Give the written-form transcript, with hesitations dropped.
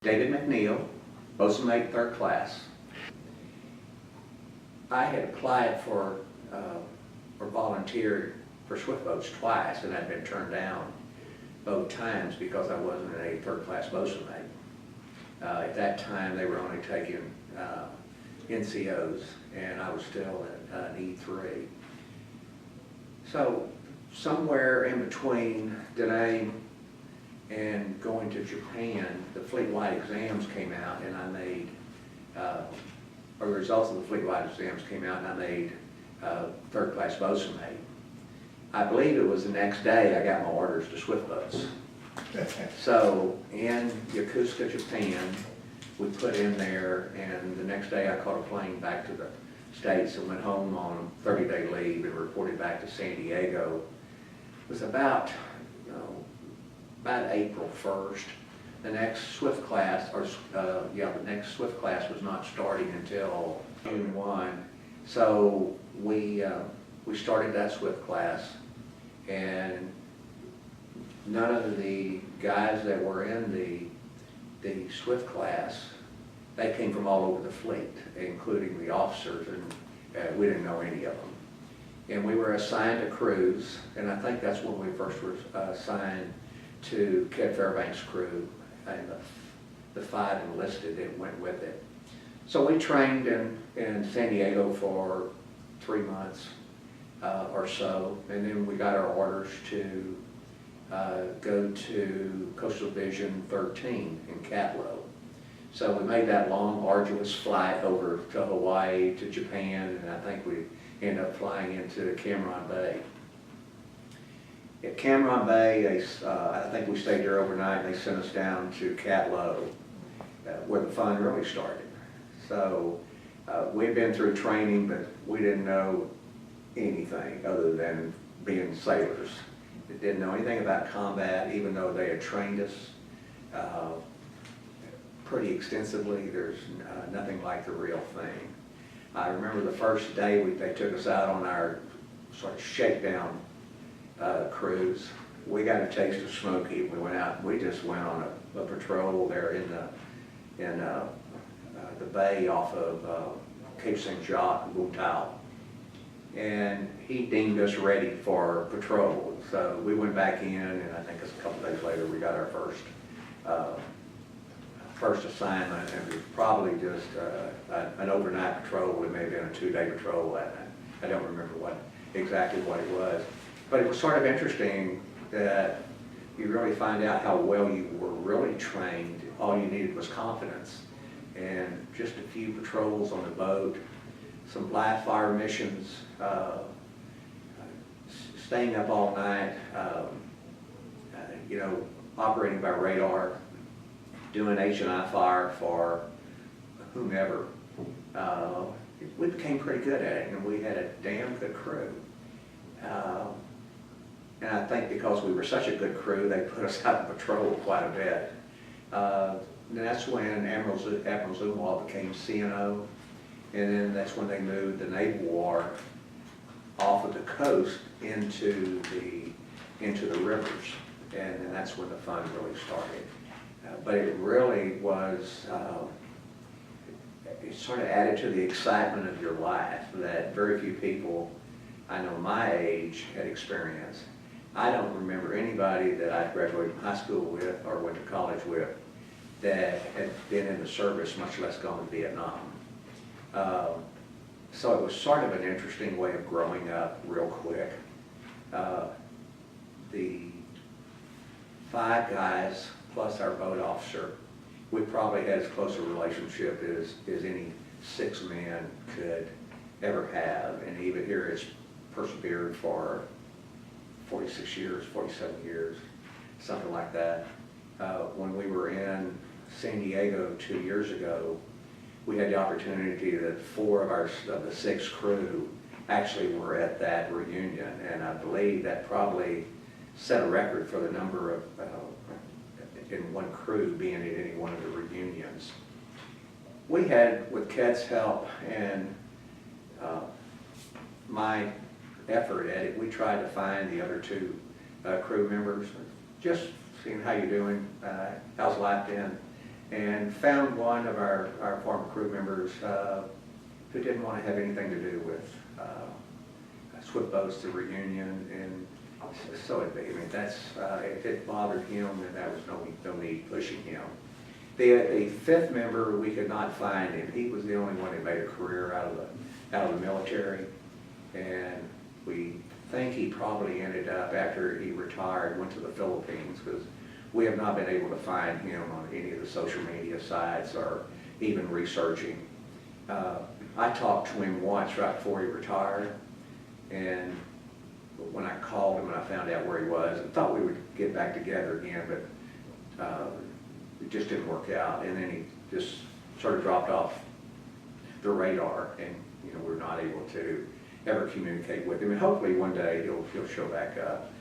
David McNeill, bosun mate, third class. I had applied for or volunteered for swift boats twice, and I'd been turned down both times because I wasn't a third class bosun mate. At that time, they were only taking NCOs, and I was still at an E3. So somewhere in between Deneen and going to Japan, the fleet-wide exams came out, and I made, or the results of the fleet-wide exams came out, and I made third-class bosun mate. I believe it was the next day I got my orders to swift boats. So in Yokosuka, Japan, we put in there, and the next day I caught a plane back to the States and went home on 30-day leave and reported back to San Diego. It was about April 1st. The next swift class, the next swift class was not starting until June 1. So we started that swift class, and none of the guys that were in the swift class, they came from all over the fleet, including the officers, and we didn't know any of them. And we were assigned a cruise, and I think that's when we first were assigned to Ted Fairbanks' crew, and the 5 enlisted that went with it. So we trained in San Diego for 3 months or so, and then we got our orders to go to Coastal Division 13 in Catlow. So we made that long, arduous flight over to Hawaii, to Japan, and I think we ended up flying into Cameron Bay. At Cameron Bay, I think we stayed there overnight, and they sent us down to Catlow, where the fun really started. So we'd been through training, but we didn't know anything other than being sailors. We didn't know anything about combat, even though they had trained us pretty extensively. There's nothing like the real thing. I remember the first day they took us out on our sort of shakedown cruise. We got a taste of Smoky. We went out. We just went on a patrol there in the bay off of Cape St. Jacques, Butao, and he deemed us ready for patrol. So we went back in, and I think a couple days later we got our first assignment, and it was probably just an overnight patrol. It may have been a 2-day patrol. I don't remember exactly what it was. But it was sort of interesting that you really find out how well you were really trained. All you needed was confidence, and just a few patrols on the boat, some live fire missions, staying up all night, operating by radar, doing H&I fire for whomever. We became pretty good at it, and we had a damn good crew. And I think because we were such a good crew, they put us out on patrol quite a bit. And that's when Admiral Zumwalt became CNO, and then that's when they moved the Naval War off of the coast into the rivers, and that's when the fun really started. But it really was, it sort of added to the excitement of your life that very few people, I know my age, had experienced. I don't remember anybody that I graduated from high school with or went to college with that had been in the service, much less gone to Vietnam. So it was sort of an interesting way of growing up real quick. The 5 guys plus our boat officer, we probably had as close a relationship as any 6 men could ever have, and even here has persevered for 46 years, 47 years, something like that. When we were in San Diego 2 years ago, we had the opportunity that 4 of the 6 crew actually were at that reunion, and I believe that probably set a record for the number of in one crew being at any one of the reunions. We had, with Ked's help and my effort at it, we tried to find the other 2 crew members, just seeing how you're doing, how's life been. and found one of our former crew members who didn't want to have anything to do with Swift Boats, the reunion, and so I mean, that's, if it bothered him, then that was no need pushing him. The fifth member, we could not find him. He was the only one that made a career out of the military, and we think he probably ended up, after he retired, went to the Philippines, because we have not been able to find him on any of the social media sites or even researching. I talked to him once right before he retired, and when I called him and I found out where he was, I thought we would get back together again, but it just didn't work out. And then he just sort of dropped off the radar, and we're not able to ever communicate with him. And hopefully one day he'll show back up.